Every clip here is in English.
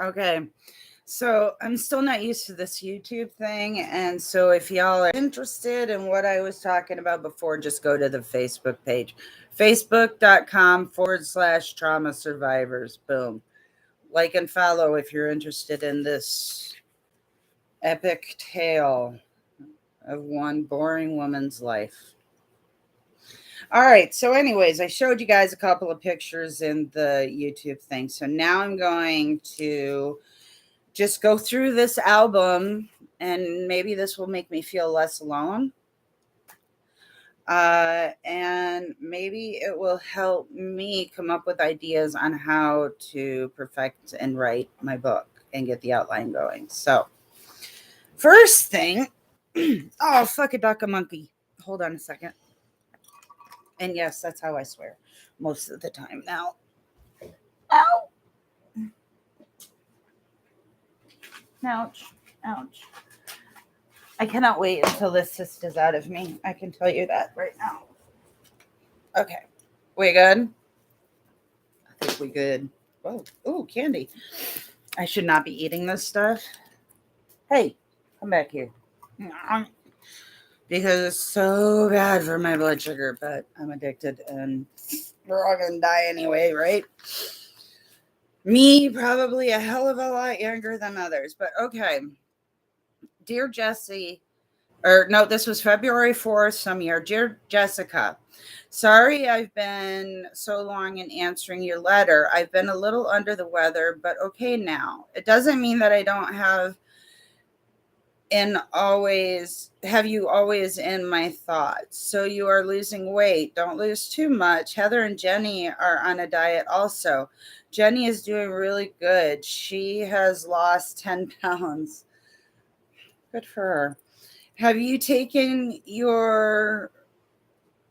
Okay. So I'm still not used to this YouTube thing. And so if y'all are interested in what I was talking about before, just go to the Facebook page, facebook.com/trauma survivors. Boom. Like and follow if you're interested in this epic tale of one boring woman's life. All right. So, anyways, I showed you guys a couple of pictures in the YouTube thing. So now I'm going to just go through this album, and maybe this will make me feel less alone. And maybe it will help me come up with ideas on how to perfect and write my book and get the outline going. So, first thing, oh, fuck a duck, a monkey. Hold on a second. And yes, that's how I swear most of the time now. Ow! Ouch. Ouch. I cannot wait until this cyst is out of me. I can tell you that right now. Okay. We good? I think we good. Oh, ooh, candy. I should not be eating this stuff. Hey, come back here. Because it's so bad for my blood sugar, but I'm addicted and we're all going to die anyway, right? Me, probably a hell of a lot younger than others, but okay. Dear Jesse, or no, this was February 4th, some year. Dear Jessica, sorry I've been so long in answering your letter. I've been a little under the weather, but okay now. It doesn't mean that I don't have you always in my thoughts. So you are losing weight. Don't lose too much. Heather and Jenny are on a diet also. Jenny is doing really good. She has lost 10 pounds. Good for her. Have you taken your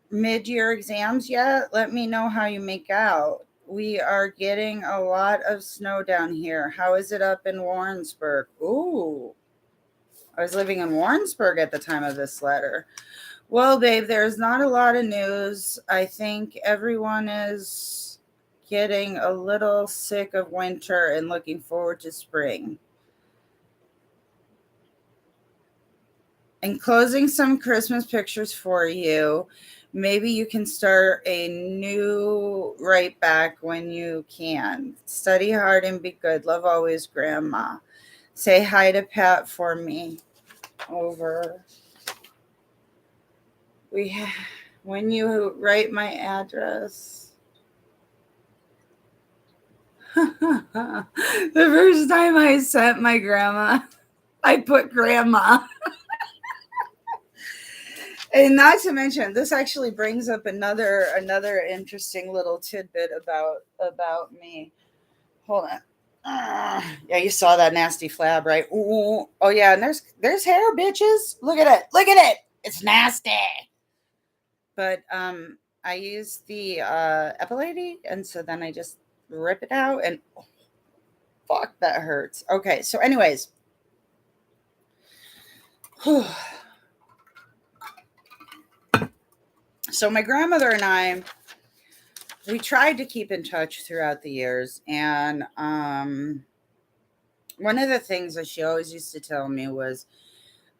mid-year exams yet? Let me know how you make out. We are getting a lot of snow down here. How is it up in Warrensburg? Ooh, I was living in Warrensburg at the time of this letter. Well, babe, there's not a lot of news. I think everyone is getting a little sick of winter and looking forward to spring. Enclosing some Christmas pictures for you. Maybe you can start a new right back when you can. Study hard and be good. Love always, Grandma. Say hi to Pat for me. Over. When you write my address. The first time I sent my grandma, I put grandma. And not to mention, this actually brings up another interesting little tidbit about me. Hold on. Yeah, you saw that nasty flab, right? Ooh. Oh yeah, and there's hair, bitches. Look at it. Look at it. It's nasty. But I use the epilady, and so then I just rip it out, and oh, fuck, that hurts. Okay, so anyways. So my grandmother and I, we tried to keep in touch throughout the years, and one of the things that she always used to tell me was,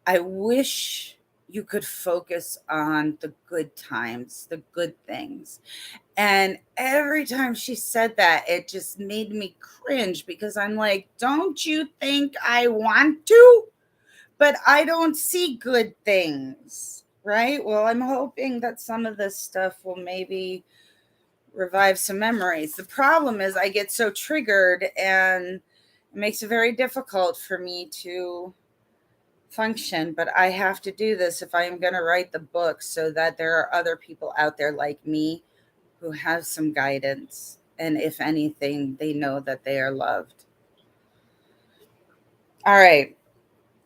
I wish you could focus on the good times, the good things. And every time she said that, it just made me cringe because I'm like, don't you think I want to? But I don't see good things, right? Well, I'm hoping that some of this stuff will maybe revive some memories. The problem is I get so triggered and it makes it very difficult for me to function, but I have to do this if I am going to write the book so that there are other people out there like me who have some guidance. And if anything, they know that they are loved. All right.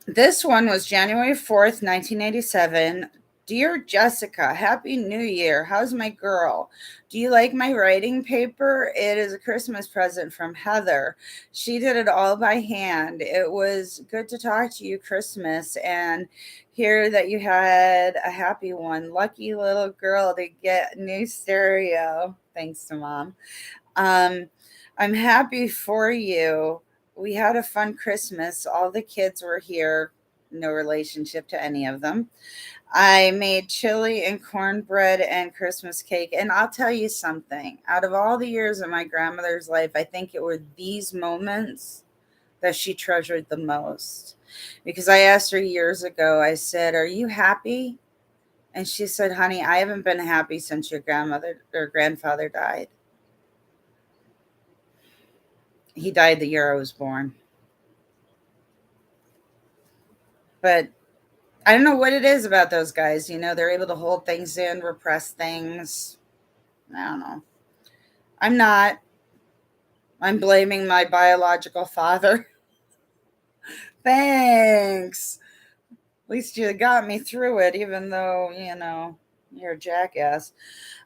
This one was January 4th, 1987. Dear Jessica, Happy New Year. How's my girl? Do you like my writing paper? It is a Christmas present from Heather. She did it all by hand. It was good to talk to you Christmas and hear that you had a happy one. Lucky little girl to get new stereo. Thanks to Mom. I'm happy for you. we had a fun Christmas. All the kids were here, no relationship to any of them. I made chili and cornbread and Christmas cake. And I'll tell you something, out of all the years of my grandmother's life, I think it were these moments that she treasured the most. Because I asked her years ago, I said, "Are you happy?" And she said, "Honey, I haven't been happy since your grandmother or grandfather died. He died the year I was born." But I don't know what it is about those guys. They're able to hold things in, repress things. I don't know. I'm not. I'm blaming my biological father. Thanks. At least you got me through it, even though, you're a jackass.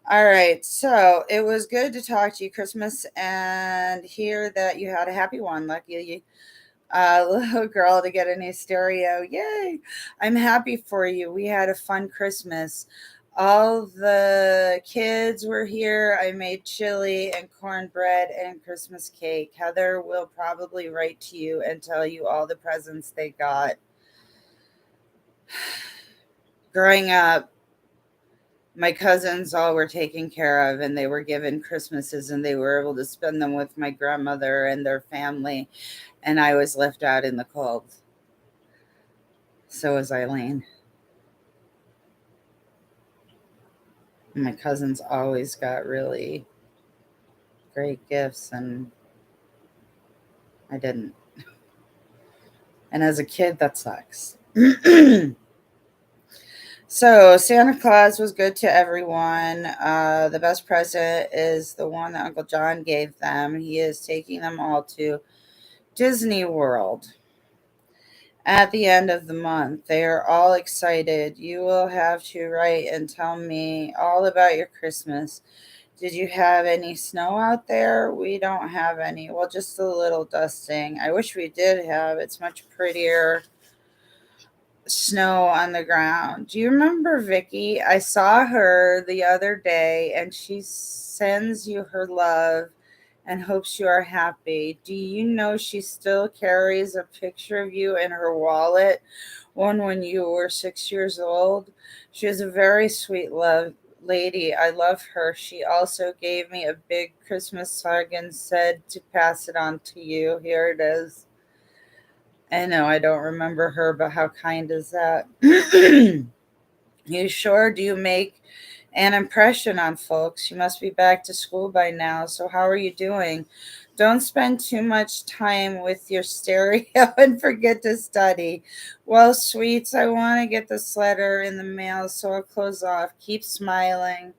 All right. So it was good to talk to you, Christmas, and hear that you had a happy one. Lucky you, little girl, to get a new stereo. Yay. I'm happy for you. We had a fun Christmas. All the kids were here. I made chili and cornbread and Christmas cake. Heather will probably write to you and tell you all the presents they got. Growing up, my cousins all were taken care of and they were given Christmases and they were able to spend them with my grandmother and their family. And I was left out in the cold. So was Eileen. My cousins always got really great gifts and I didn't. And as a kid, that sucks. So Santa Claus was good to everyone. The best present is the one that Uncle John gave them. He is taking them all to Disney World at the end of the month. They are all excited. You will have to write and tell me all about your Christmas. Did you have any snow out there? We don't have any. Well, just a little dusting. I wish we did have. It's much prettier snow on the ground. Do you remember Vicky? I saw her the other day and she sends you her love and hopes you are happy. Do you know she still carries a picture of you in her wallet, one when you were 6 years old? She is a very sweet lady. I love her. She also gave me a big Christmas hug and said to pass it on to you. Here it is. I know I don't remember her, but how kind is that? You sure do make an impression on folks. You must be back to school by now. So, how are you doing? Don't spend too much time with your stereo and forget to study. Well, sweets, I want to get this letter in the mail, so I'll close off. Keep smiling.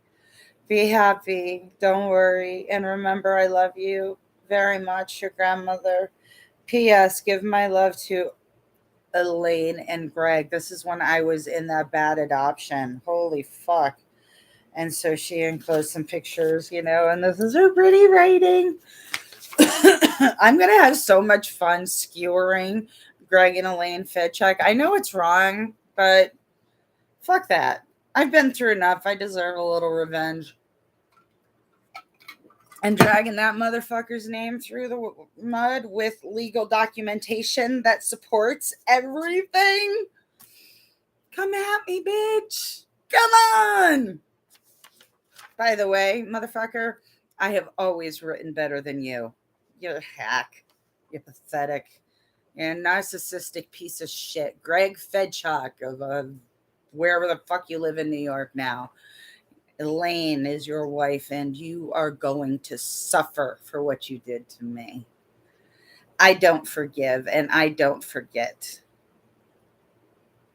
Be happy. Don't worry. And remember, I love you very much, your grandmother. P.S. Give my love to Elaine and Greg. This is when I was in that bad adoption. Holy fuck. And so she enclosed some pictures, and this is her pretty writing. I'm going to have so much fun skewering Greg and Elaine Fitchuk. I know it's wrong, but fuck that. I've been through enough. I deserve a little revenge. And dragging that motherfucker's name through the mud with legal documentation that supports everything. Come at me, bitch. Come on. By the way, motherfucker, I have always written better than you. You're a hack. You're pathetic. You're a narcissistic piece of shit. Greg Fedchuk of wherever the fuck you live in New York now. Elaine is your wife, and you are going to suffer for what you did to me. I don't forgive, and I don't forget.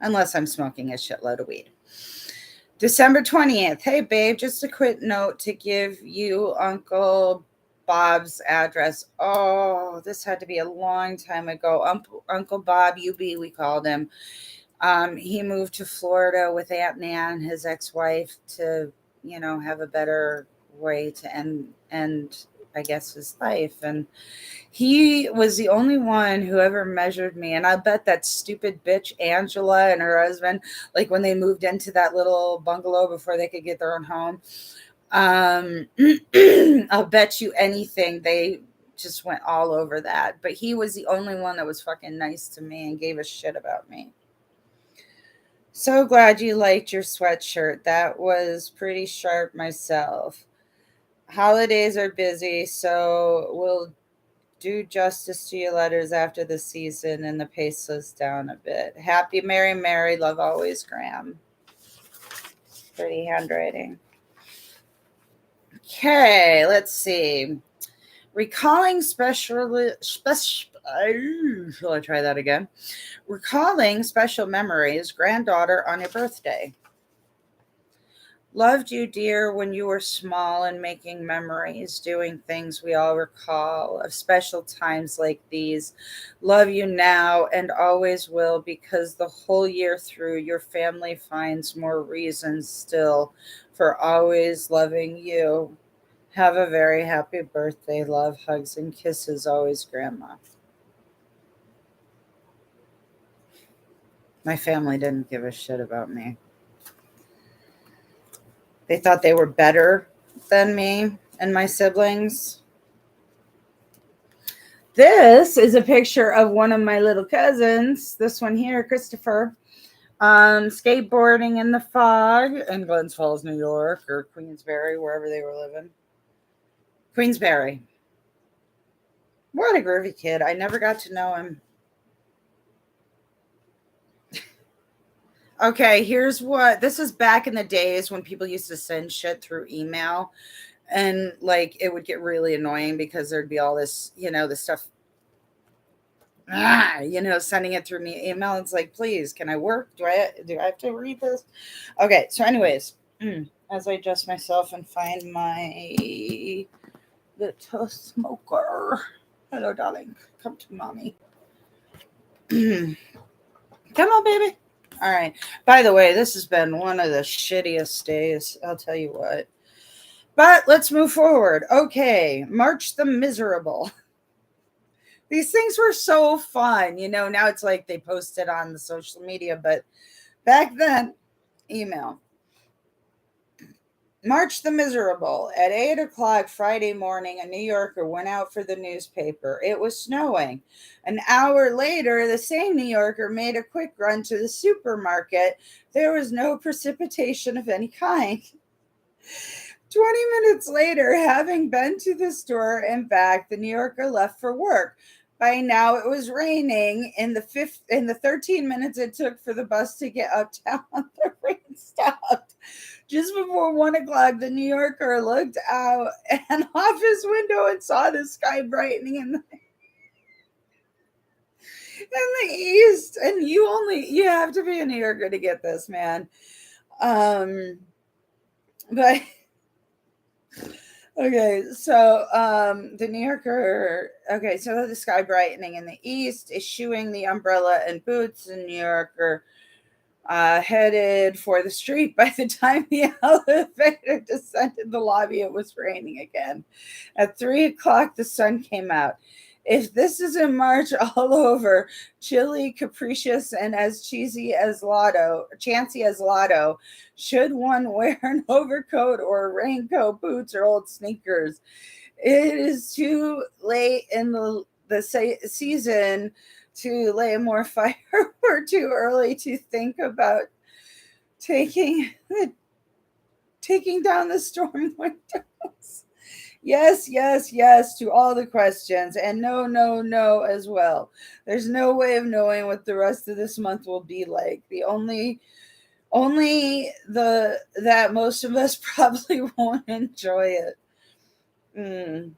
Unless I'm smoking a shitload of weed. December 20th. Hey, babe, just a quick note to give you Uncle Bob's address. Oh, this had to be a long time ago. Uncle Bob, UB, we called him. He moved to Florida with Aunt Nan, his ex-wife, to have a better way to end I guess his life. And he was the only one who ever measured me. And I bet that stupid bitch Angela and her husband, like when they moved into that little bungalow before they could get their own home, I'll bet you anything they just went all over that. But he was the only one that was fucking nice to me and gave a shit about me. So glad you liked your sweatshirt. That was pretty sharp myself. Holidays are busy, so we'll do justice to your letters after the season and the pace slows down a bit. Happy Mary, love always, Graham. Pretty handwriting. Okay, let's see. Recalling shall I try that again? Recalling special memories, granddaughter on your birthday. Loved you, dear, when you were small and making memories, doing things we all recall of special times like these. Love you now and always will, because the whole year through your family finds more reasons still for always loving you. Have a very happy birthday. Love, hugs, and kisses. Always, Grandma. My family didn't give a shit about me. They thought they were better than me and my siblings. This is a picture of one of my little cousins. This one here, Christopher, skateboarding in the fog in Glens Falls, New York, or Queensbury, wherever they were living. Queensbury. What a groovy kid. I never got to know him. Okay, here's what this is back in the days when people used to send shit through email, and like it would get really annoying because there'd be all this, this stuff, sending it through me email. It's like, please, can I work? Do I have to read this? Okay, so anyways, as I adjust myself and find my little smoker. Hello, darling. Come to mommy. Come on, baby. All right. By the way, this has been one of the shittiest days. I'll tell you what. But let's move forward. Okay. March the Miserable. These things were so fun. Now it's like they post it on the social media, but back then, email. March the Miserable. At 8 o'clock Friday morning, a New Yorker went out for the newspaper. It was snowing. An hour later, the same New Yorker made a quick run to the supermarket. There was no precipitation of any kind. 20 minutes later, having been to the store and back, the New Yorker left for work. By now, it was raining. In the 13 minutes it took for the bus to get uptown, the rain stopped. Just before 1 o'clock, the New Yorker looked out and off his window and saw the sky brightening in the east. And you have to be a New Yorker to get this, man. But okay, so the New Yorker, so the sky brightening in the east, eschewing the umbrella and boots, the New Yorker headed for the street. By the time the elevator descended the lobby, it was raining again. At 3 o'clock, the sun came out. If this isn't March all over, chilly, capricious, and as chancy as Lotto, should one wear an overcoat or a raincoat, boots, or old sneakers? It is too late in the season to lay more fire or too early to think about taking down the storm windows. Yes to all the questions, and no as well. There's no way of knowing what the rest of this month will be like. The only that most of us probably won't enjoy it.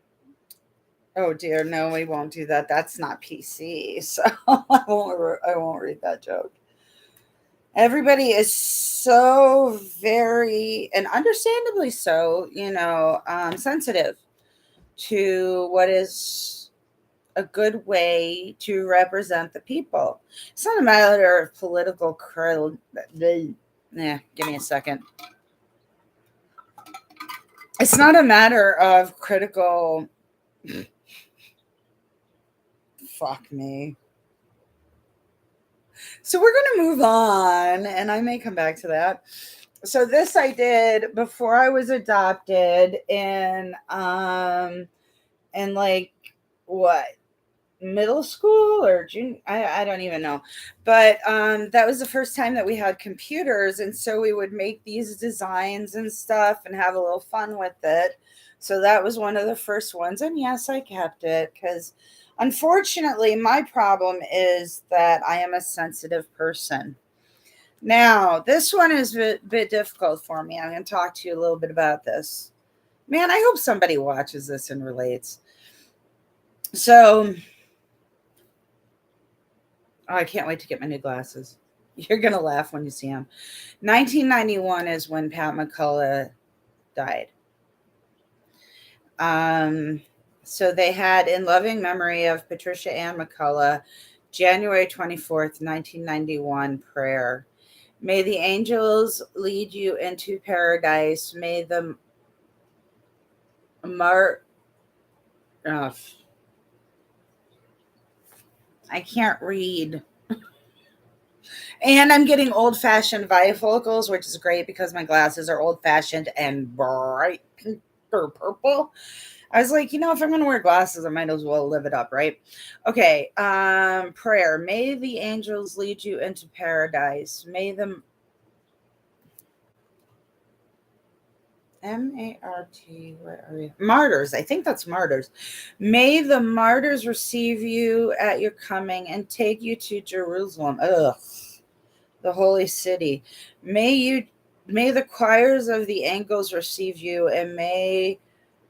Oh dear, no, we won't do that. That's not PC, so I won't read that joke. Everybody is so very, and understandably so, sensitive to what is a good way to represent the people. It's not a matter of political give me a second. It's not a matter of critical. Fuck me. So we're going to move on, and I may come back to that. So this I did before I was adopted in like what, middle school or junior, I don't even know. But that was the first time that we had computers, and so we would make these designs and stuff and have a little fun with it. So that was one of the first ones, and yes, I kept it because unfortunately my problem is that I am a sensitive person. Now this one is a bit difficult for me. I'm going to talk to you a little bit about this. Man, I hope somebody watches this and relates. So, oh, I can't wait to get my new glasses. You're going to laugh when you see them. 1991 is when Pat McCullough died. Um, so they had in loving memory of Patricia Ann McCullough, January 24th, 1991 prayer. May the angels lead you into paradise. May the mar oh, I can't read. And I'm getting old fashioned bifocals, which is great because my glasses are old fashioned and bright pink or purple. I was like, if I'm going to wear glasses, I might as well live it up, right? Okay. Prayer. May the angels lead you into paradise. May the MART, where are you? Martyrs. I think that's martyrs. May the martyrs receive you at your coming and take you to Jerusalem. Ugh, the holy city. May the choirs of the angels receive you, and may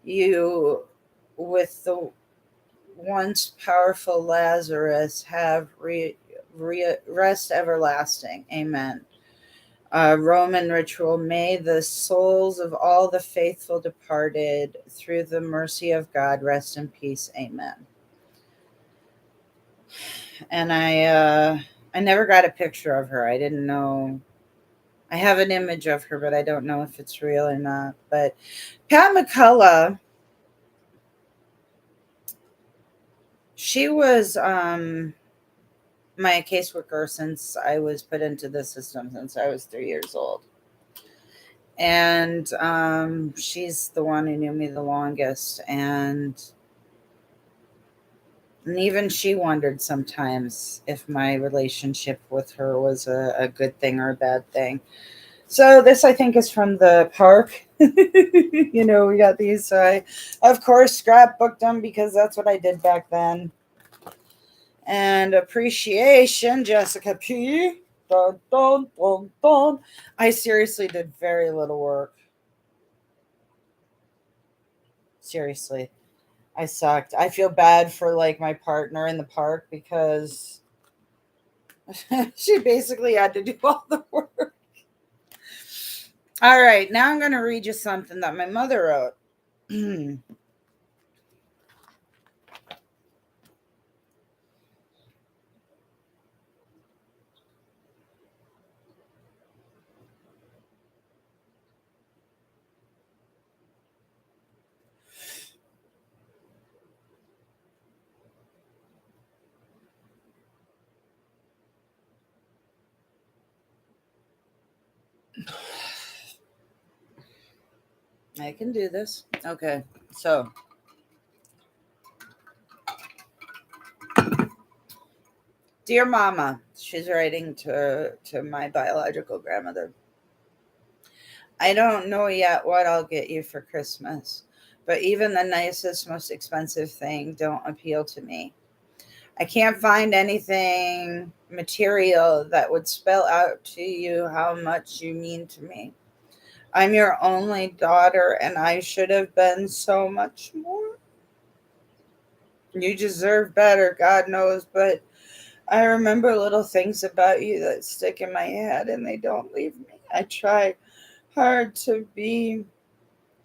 you with the once powerful Lazarus have rest everlasting. Amen. Roman ritual. May the souls of all the faithful departed through the mercy of God rest in peace. Amen. And I never got a picture of her. I didn't know. I have an image of her, but I don't know if it's real or not. But Pat McCullough, she was my caseworker since I was put into the system since I was 3 years old. And she's the one who knew me the longest. And even she wondered sometimes if my relationship with her was a good thing or a bad thing. So this, I think, is from the park. We got these. So I, of course, scrapbooked them because that's what I did back then. And appreciation, Jessica P. Dun, dun, dun, dun. I seriously did very little work. Seriously, I sucked. I feel bad for like my partner in the park because she basically had to do all the work. All right, now I'm going to read you something that my mother wrote. I can do this. Okay, so dear Mama, she's writing to my biological grandmother. I don't know yet what I'll get you for Christmas, but even the nicest, most expensive thing don't appeal to me. I can't find anything material that would spell out to you how much you mean to me. I'm your only daughter, and I should have been so much more. You deserve better, God knows, but I remember little things about you that stick in my head and they don't leave me. I try hard to be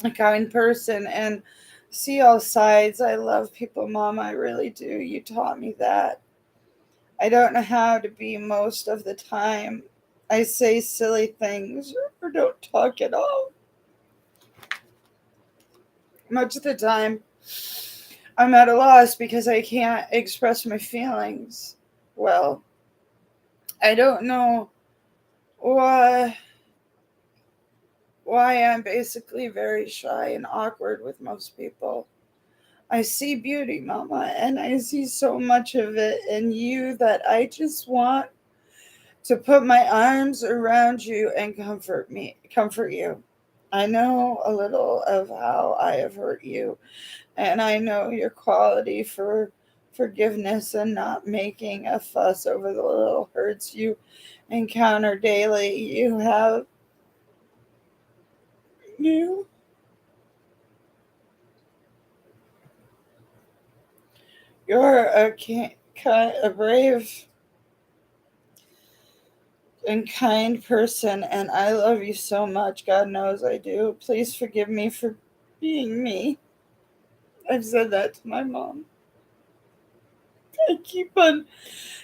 a kind person and see all sides. I love people, Mom. I really do. You taught me that. I don't know how to be most of the time. I say silly things or don't talk at all. Much of the time, I'm at a loss because I can't express my feelings. Well, I don't know why I'm basically very shy and awkward with most people. I see beauty, Mama, and I see so much of it in you that I just want to put my arms around you and comfort you. I know a little of how I have hurt you, and I know your quality for forgiveness and not making a fuss over the little hurts you encounter daily. You you're a brave and kind person, and I love you so much. God knows I do. Please forgive me for being me. I've said that to my mom. I keep on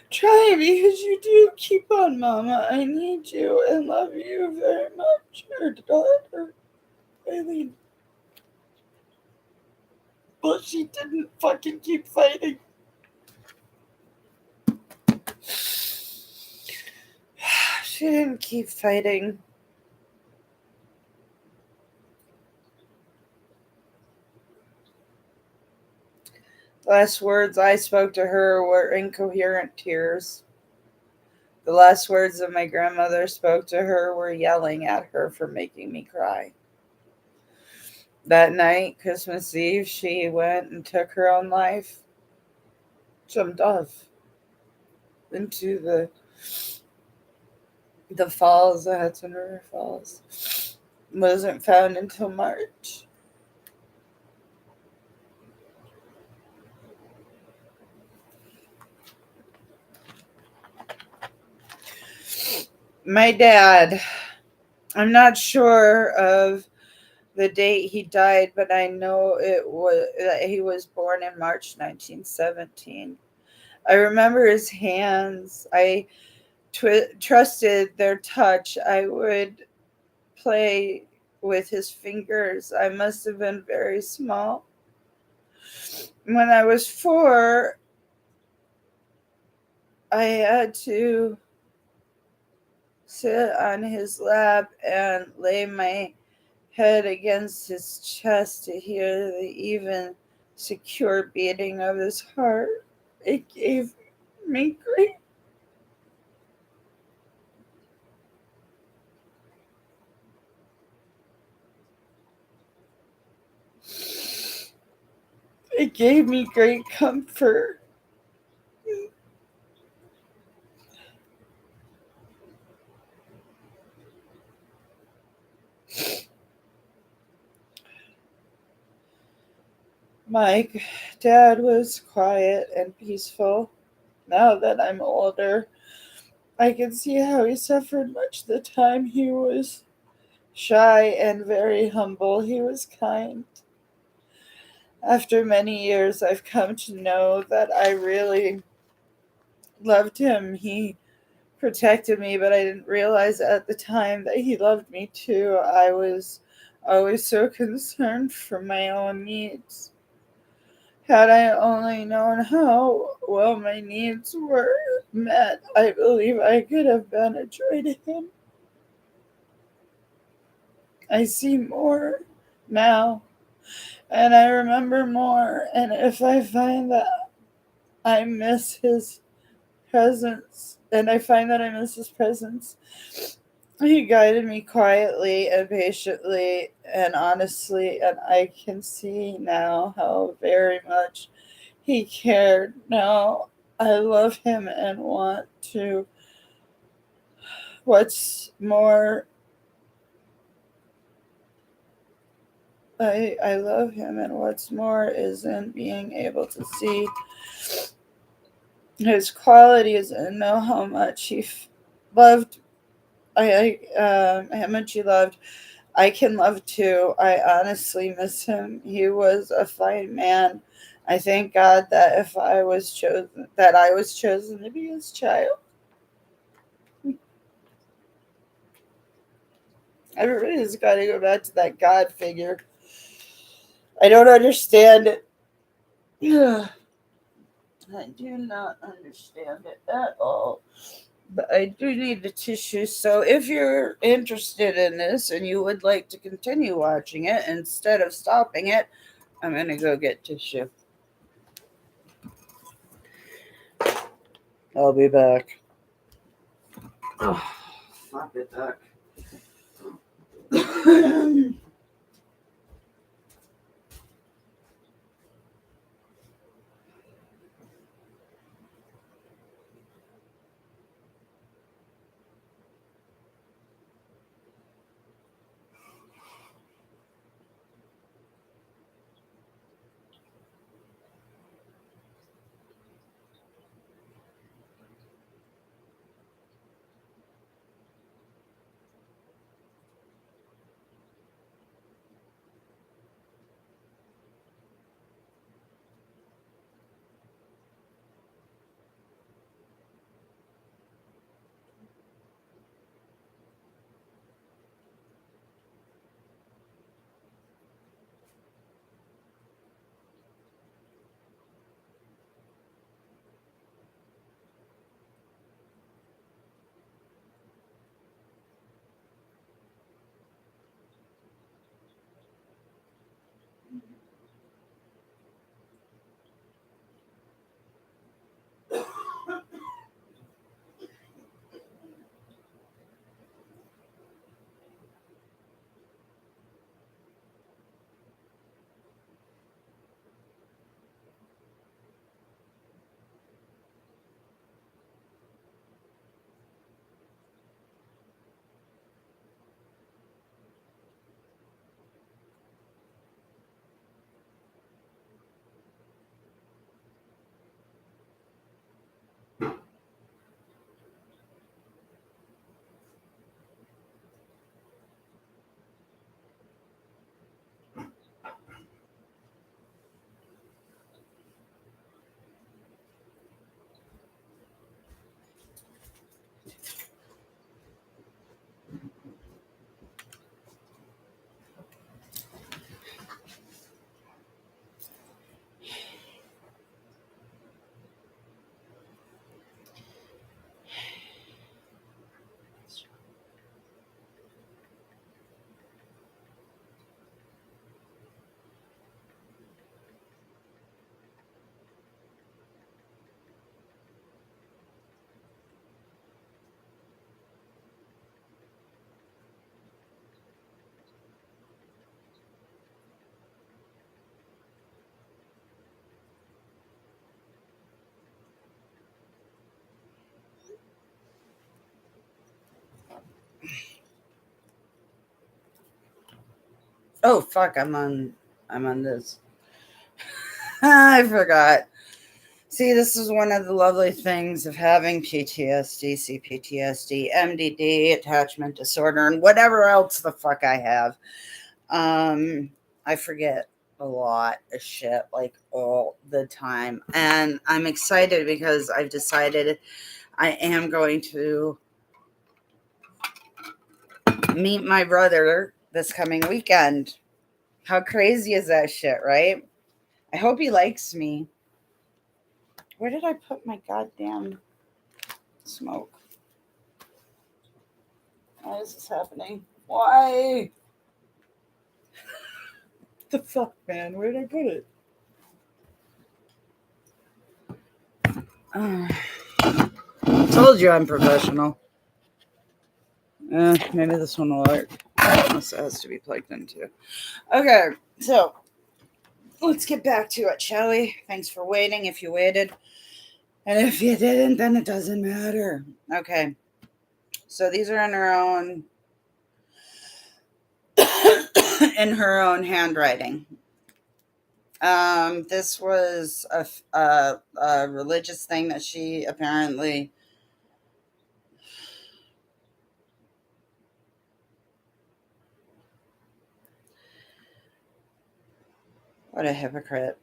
trying because you do keep on, Mama. I need you and love you very much. Your daughter, Eileen. But she didn't fucking keep fighting. She didn't keep fighting. The last words I spoke to her were incoherent tears. The last words that my grandmother spoke to her were yelling at her for making me cry. That night, Christmas Eve, she went and took her own life, jumped off into the falls, the Hudson River Falls. Wasn't found until March. My dad, I'm not sure of the date he died, but I know it was that he was born in March 1917. I remember his hands. I trusted their touch. I would play with his fingers. I must have been very small. When I was 4, I had to sit on his lap and lay my head against his chest to hear the even, secure beating of his heart. It gave me great. It gave me great comfort. My dad was quiet and peaceful. Now that I'm older, I can see how he suffered much the time. He was shy and very humble. He was kind. After many years, I've come to know that I really loved him. He protected me, but I didn't realize at the time that he loved me too. I was always so concerned for my own needs. Had I only known how well my needs were met, I believe I could have been a joy to him. I see more now, and I remember more, and if I find that I miss his presence, and I find that I miss his presence, he guided me quietly and patiently and honestly, and I can see now how very much he cared. Now I love him and want to. What's more, I love him, and what's more is in being able to see his qualities and know how much loved. How much he loved. I can love too. I honestly miss him. He was a fine man. I thank God that if I was chosen to be his child. Everybody's got to go back to that God figure. I don't understand it. I do not understand it at all. But I do need the tissue. So if you're interested in this and you would like to continue watching it instead of stopping it, I'm gonna go get tissue. I'll be back. Oh, I'll be back. Oh fuck, I'm on this. I forgot. See, this is one of the lovely things of having PTSD, CPTSD, MDD, attachment disorder, and whatever else the fuck I have. I forget a lot of shit like all the time. And I'm excited because I've decided I am going to meet my brother this coming weekend. How crazy is that shit, right? I hope he likes me. Where did I put my goddamn smoke? Why is this happening? Why? The fuck, man? Where did I put it? Told you I'm professional. Maybe this one will work. This has to be plugged into. Okay, so let's get back to it, shall we? Thanks for waiting if you waited. And if you didn't, then it doesn't matter. Okay, so these are in her own in her own handwriting. This was a religious thing that she apparently. What a hypocrite.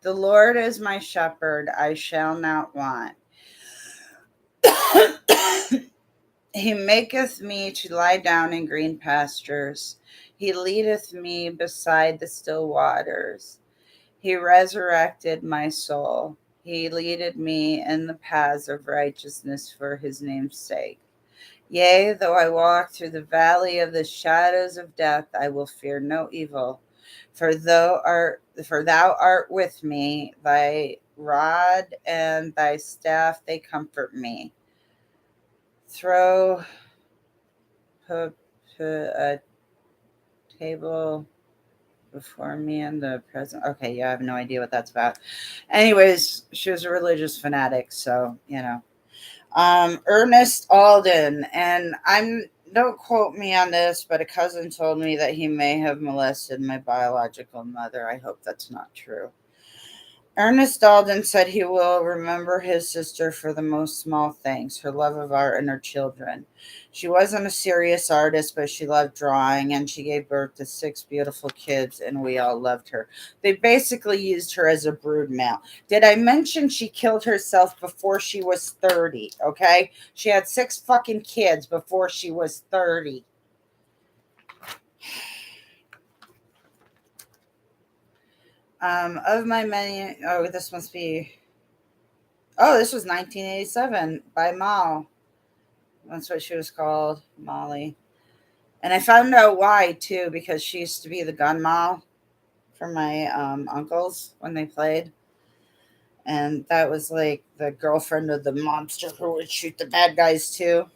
The Lord is my shepherd, I shall not want. He maketh me to lie down in green pastures. He leadeth me beside the still waters. He resurrected my soul. He leadeth me in the paths of righteousness for his name's sake. Yea, though I walk through the valley of the shadows of death, I will fear no evil. For thou art with me, thy rod and thy staff they comfort me. Throw a table before me in the present. Okay, yeah, I have no idea what that's about. Anyways, she was a religious fanatic, so Ernest Alden, and don't quote me on this, but a cousin told me that he may have molested my biological mother. I hope that's not true. Ernest Alden said he will remember his sister for the most small things, her love of art and her children. She wasn't a serious artist, but she loved drawing, and she gave birth to six beautiful kids, and we all loved her. They basically used her as a brood male. Did I mention she killed herself before she was 30? Okay? She had six fucking kids before she was 30. Of my many, oh, this must be, oh, this was 1987 by Mal. That's what she was called, Molly. And I found out why too, because she used to be the gun moll for my uncles when they played. And that was like the girlfriend of the mobster who would shoot the bad guys too.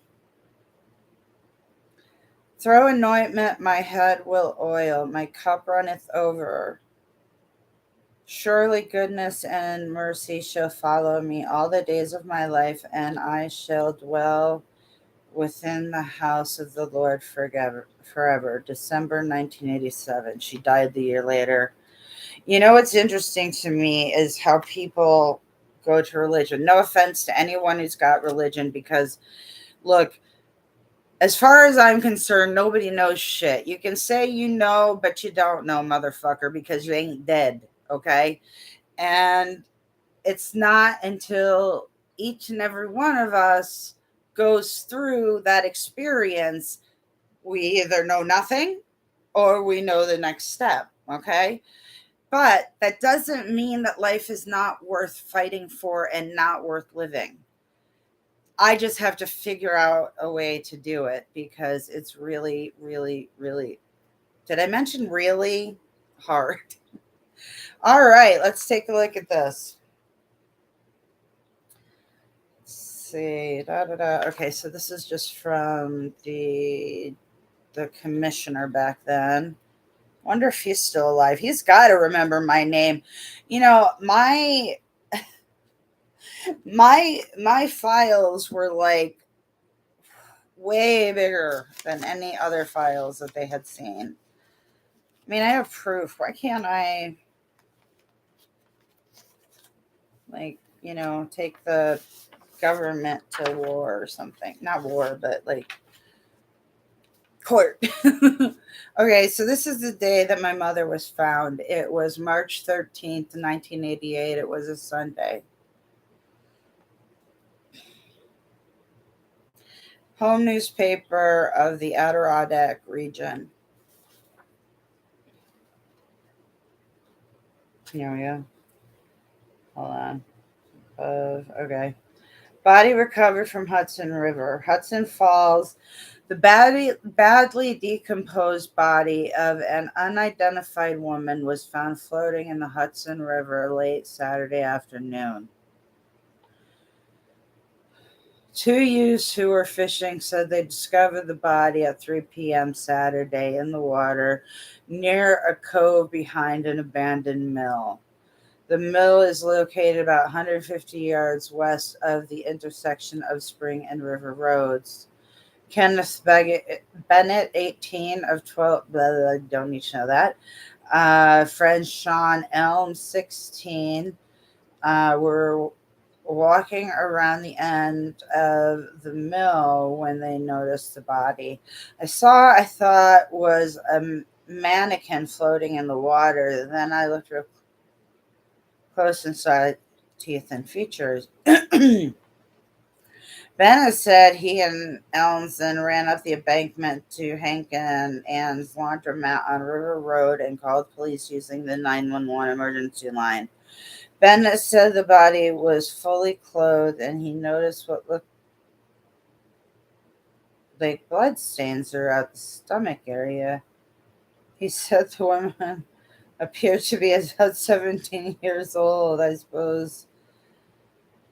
Throw anointment, my head will oil, my cup runneth over. Surely goodness and mercy shall follow me all the days of my life, and I shall dwell within the house of the Lord forever. Forever. December 1987. She died the year later. You know what's interesting to me is how people go to religion. No offense to anyone who's got religion, because look, as far as I'm concerned, nobody knows shit. You can say you know, but you don't know, motherfucker, because you ain't dead. Okay. And it's not until each and every one of us goes through that experience, we either know nothing or we know the next step. Okay. But that doesn't mean that life is not worth fighting for and not worth living. I just have to figure out a way to do it because it's really, really, really, did I mention really hard? All right, let's take a look at this. Let's see. Da, da, da. Okay, so this is just from the commissioner back then. Wonder if he's still alive. He's got to remember my name. You know, my files were like way bigger than any other files that they had seen. I mean, I have proof. Why can't I, like, take the government to war or something? Not war, but like court. Okay, so this is the day that my mother was found. It was March 13th, 1988. It was a Sunday. Home newspaper of the Adirondack region. Yeah. Hold on. Okay. Body recovered from Hudson River. Hudson Falls. The badly decomposed body of an unidentified woman was found floating in the Hudson River late Saturday afternoon. Two youths who were fishing said they discovered the body at 3 p.m. Saturday in the water near a cove behind an abandoned mill. The mill is located about 150 yards west of the intersection of Spring and River Roads. Kenneth Bennett, 18 of 12, blah, blah, don't need to know that. Friend Sean Elm, 16, were walking around the end of the mill when they noticed the body. I thought was a mannequin floating in the water. Then I looked real close and saw teeth and features. Bennett said he and Elms then ran up the embankment to Hank and Ann's laundromat on River Road and called police using the 911 emergency line. Bennett said the body was fully clothed and he noticed what looked like blood stains throughout the stomach area. He said the woman appeared to be about 17 years old. I suppose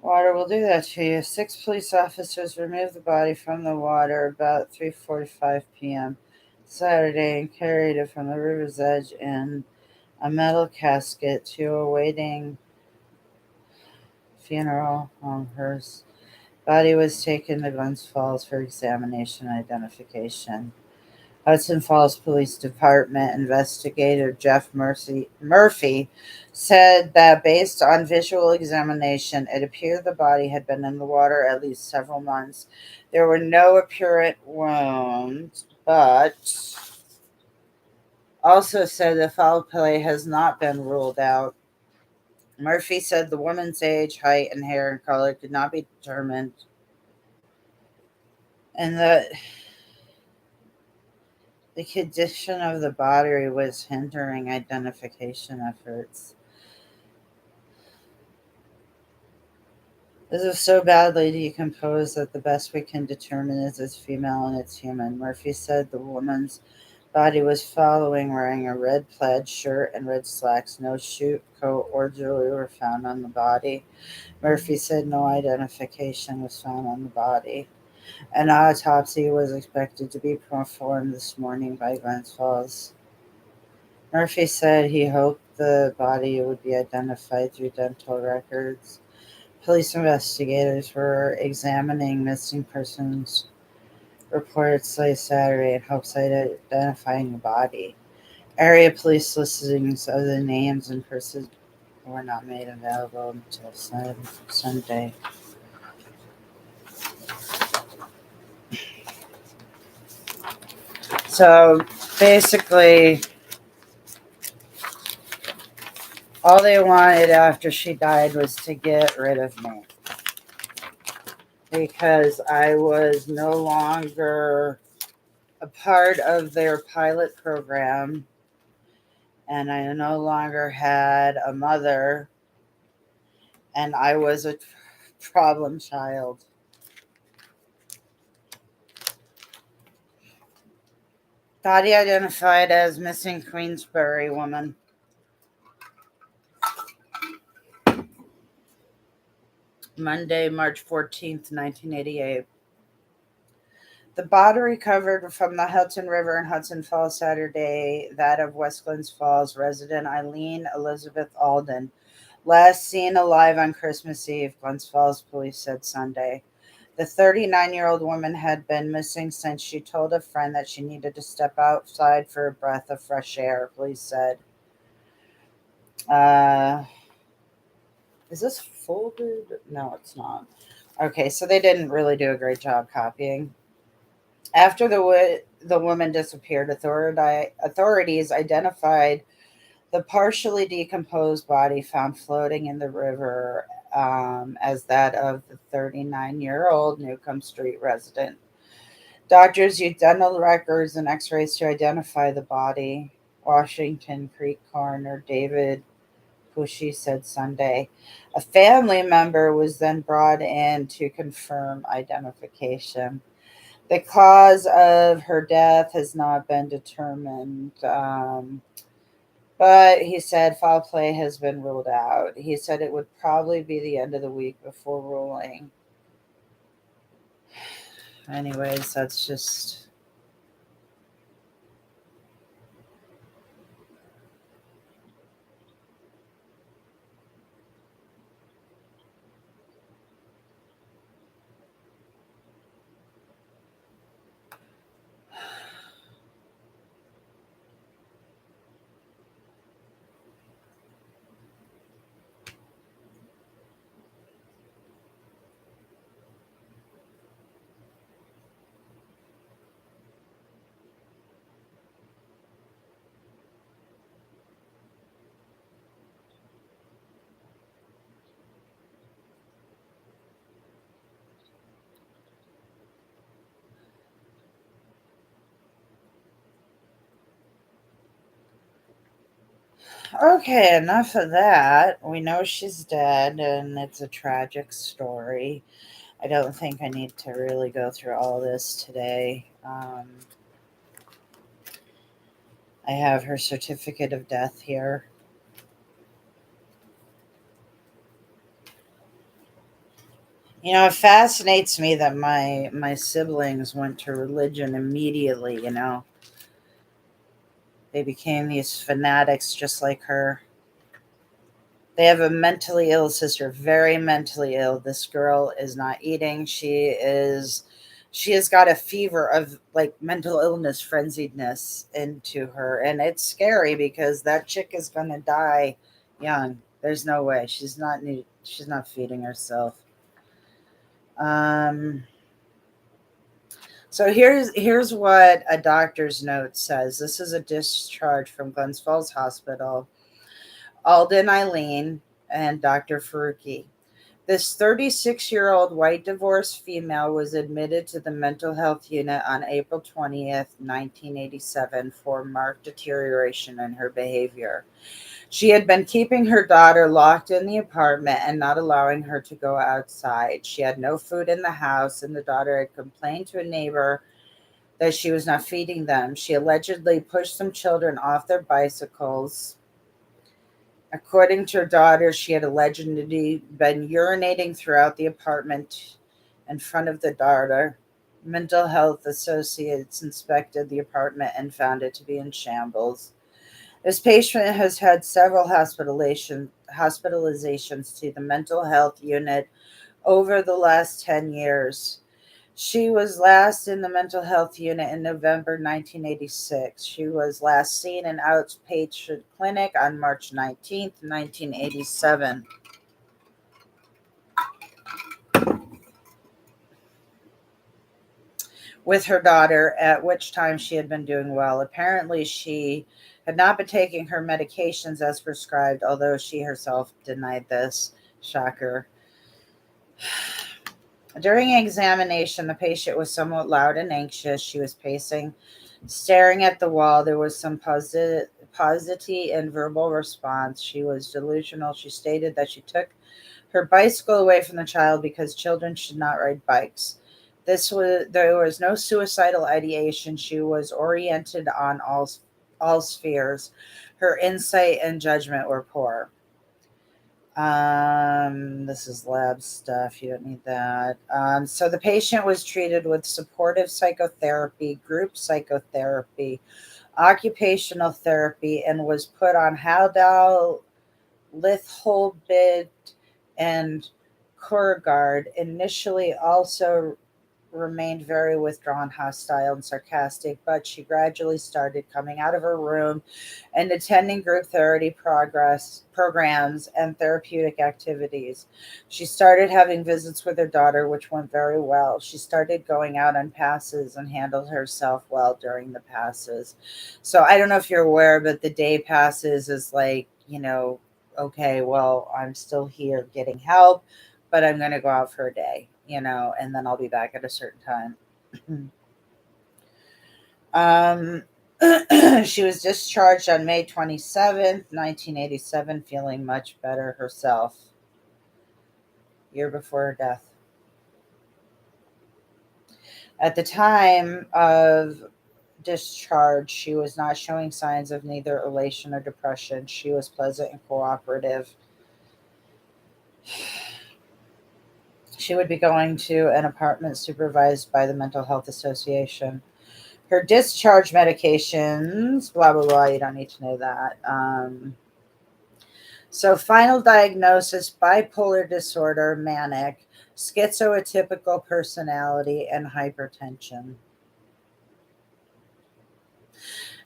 water will do that to you. Six police officers removed the body from the water about 3:45 p.m. Saturday and carried it from the river's edge in a metal casket to a waiting funeral home. Her body was taken to Glens Falls for examination and identification. Hudson Falls Police Department investigator Murphy said that based on visual examination, it appeared the body had been in the water at least several months. There were no apparent wounds, but also said that foul play has not been ruled out. Murphy said the woman's age, height, and hair and color could not be determined, and that the condition of the body was hindering identification efforts. This is so badly decomposed that the best we can determine is it's female and it's human. Murphy said the woman's body was following wearing a red plaid shirt and red slacks. No shoe, coat, or jewelry were found on the body. Murphy said no identification was found on the body. An autopsy was expected to be performed this morning by Glens Falls. Murphy said he hoped the body would be identified through dental records. Police investigators were examining missing persons reports late Saturday in hopes of identifying the body. Area police listings of the names and persons were not made available until Sunday. So basically, all they wanted after she died was to get rid of me because I was no longer a part of their pilot program and I no longer had a mother and I was a problem child. Body identified as missing Queensbury woman. Monday, March 14th, 1988. The body recovered from the Hudson River in Hudson Falls Saturday, that of West Glens Falls resident Eileen Elizabeth Alden, last seen alive on Christmas Eve, Glens Falls police said Sunday. The 39-year-old woman had been missing since she told a friend that she needed to step outside for a breath of fresh air, police said. Uh, is this folded? No, it's not. Okay, so they didn't really do a great job copying. After the woman disappeared, authorities identified the partially decomposed body found floating in the river as that of the 39-year-old Newcomb Street resident. Doctors used dental records and x-rays to identify the body, Washington Creek coroner David Pushy said Sunday. A family member was then brought in to confirm identification. The cause of her death has not been determined. But he said foul play has been ruled out. He said it would probably be the end of the week before ruling. Anyways, that's just. Okay, enough of that. We know she's dead, and it's a tragic story. I don't think I need to really go through all this today. I have her certificate of death here. It fascinates me that my siblings went to religion immediately. They became these fanatics just like her. They have a mentally ill sister, very mentally ill. This girl is not eating. She has got a fever of like mental illness, frenziedness into her. And it's scary because that chick is gonna die young. There's no way. She's not feeding herself. Um so here's what a doctor's note says. This is a discharge from Glens Falls Hospital. Alden Eileen and Dr. Faruqi. This 36-year-old white divorced female was admitted to the mental health unit on April 20th, 1987 for marked deterioration in her behavior. She had been keeping her daughter locked in the apartment and not allowing her to go outside. She had no food in the house, and the daughter had complained to a neighbor that she was not feeding them. She allegedly pushed some children off their bicycles. According to her daughter, she had allegedly been urinating throughout the apartment in front of the daughter. Mental health associates inspected the apartment and found it to be in shambles. This patient has had several hospitalizations to the mental health unit over the last 10 years. She was last in the mental health unit in November 1986. She was last seen in outpatient clinic on March 19th, 1987, with her daughter, at which time she had been doing well. Apparently, she had not been taking her medications as prescribed, although she herself denied this. Shocker. During examination, the patient was somewhat loud and anxious. She was pacing, staring at the wall. There was some paucity in verbal response. She was delusional. She stated that she took her bicycle away from the child because children should not ride bikes. There was no suicidal ideation. She was oriented on all spheres. Her insight and judgment were poor. This is lab stuff. You don't need that. So the patient was treated with supportive psychotherapy, group psychotherapy, occupational therapy, and was put on Haldol, Litholbid, and Coragard. Initially, also remained very withdrawn, hostile, and sarcastic, but she gradually started coming out of her room and attending group therapy programs and therapeutic activities. She started having visits with her daughter, which went very well. She started going out on passes and handled herself well during the passes. So I don't know if you're aware, but the day passes is like, okay, well, I'm still here getting help, but I'm going to go out for a day, and then I'll be back at a certain time. um, she was discharged on May 27th, 1987, feeling much better herself, year before her death. At the time of discharge, she was not showing signs of neither elation or depression. She was pleasant and cooperative. She would be going to an apartment supervised by the Mental Health Association. Her discharge medications, blah, blah, blah. You don't need to know that. So, final diagnosis: bipolar disorder, manic, schizoatypical personality, and hypertension.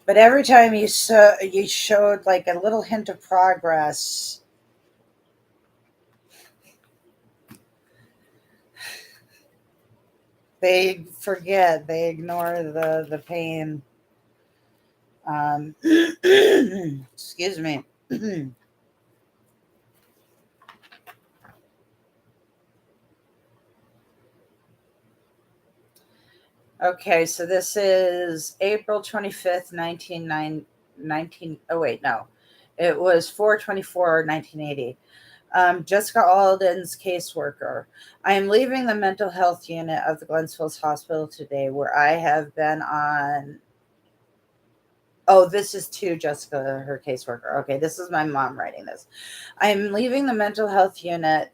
But every time you showed like a little hint of progress, they forget, they ignore the pain. Excuse me. Okay, so this is April 25th, 19. Oh, wait, no. It was 4/24/1980. Jessica Alden's caseworker. I am leaving the mental health unit of the Glensville Hospital today, where I have been on. Oh, this is to Jessica, her caseworker. Okay, this is my mom writing this. I am leaving the mental health unit.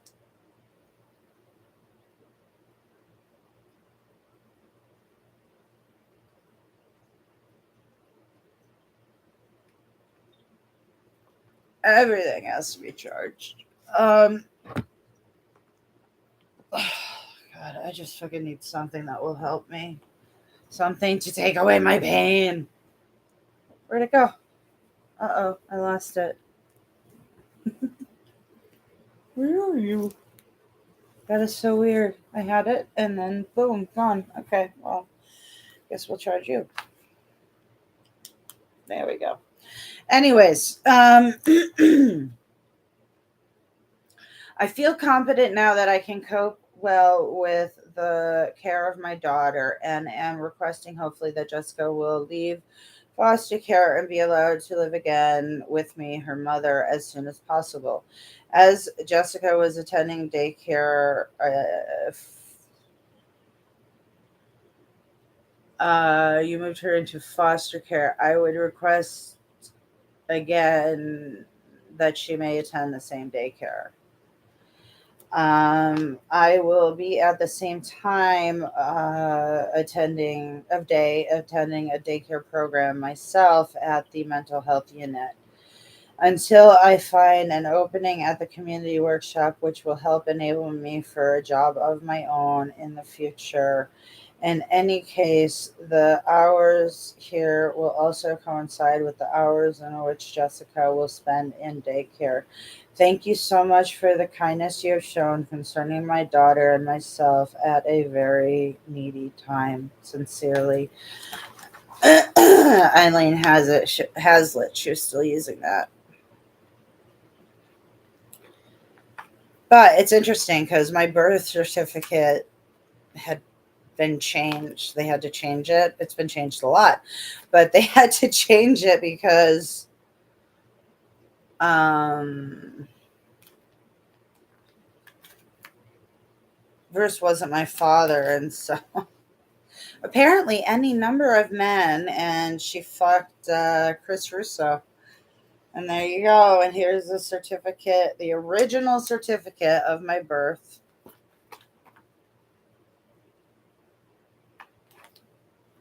Everything has to be charged. God, I just fucking need something that will help me. Something to take away my pain. Where'd it go? Uh oh, I lost it. Where are you? That is so weird. I had it and then boom, gone. Okay, well, guess we'll charge you. There we go. Anyways, I feel confident now that I can cope well with the care of my daughter and am requesting hopefully that Jessica will leave foster care and be allowed to live again with me, her mother, as soon as possible. As Jessica was attending daycare, you moved her into foster care. I would request again that she may attend the same daycare. I will be at the same time attending a daycare program myself at the mental health unit until I find an opening at the community workshop, which will help enable me for a job of my own in the future. In any case, the hours here will also coincide with the hours in which Jessica will spend in daycare. Thank you so much for the kindness you have shown concerning my daughter and myself at a very needy time. Sincerely, Eileen Hazlitt. She was still using that. But it's interesting because my birth certificate had been changed. They had to change it. It's been changed a lot, but they had to change it because um, Bruce wasn't my father, and so apparently any number of men, and she fucked Chris Russo. And there you go. And here's the certificate, the original certificate of my birth,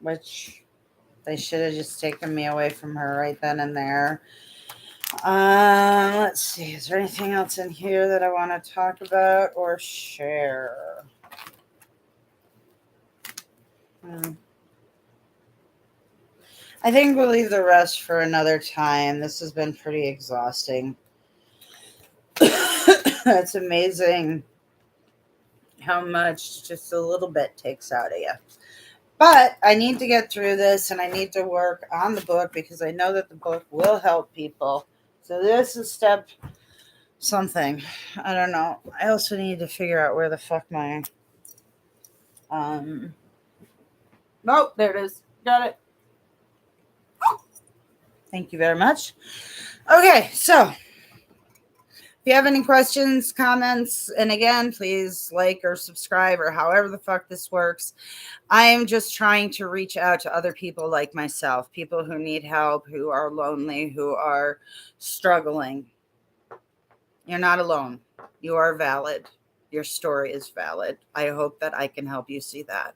which they should have just taken me away from her right then and there. Let's see. Is there anything else in here that I want to talk about or share? I think we'll leave the rest for another time. This has been pretty exhausting. It's amazing how much just a little bit takes out of you. But I need to get through this and I need to work on the book because I know that the book will help people. So this is step something. I don't know. I also need to figure out where the fuck my nope, there it is. Got it. Thank you very much. Okay, so if you have any questions, comments, and again, please like or subscribe or however the fuck this works. I am just trying to reach out to other people like myself, people who need help, who are lonely, who are struggling. You're not alone. You are valid. Your story is valid. I hope that I can help you see that.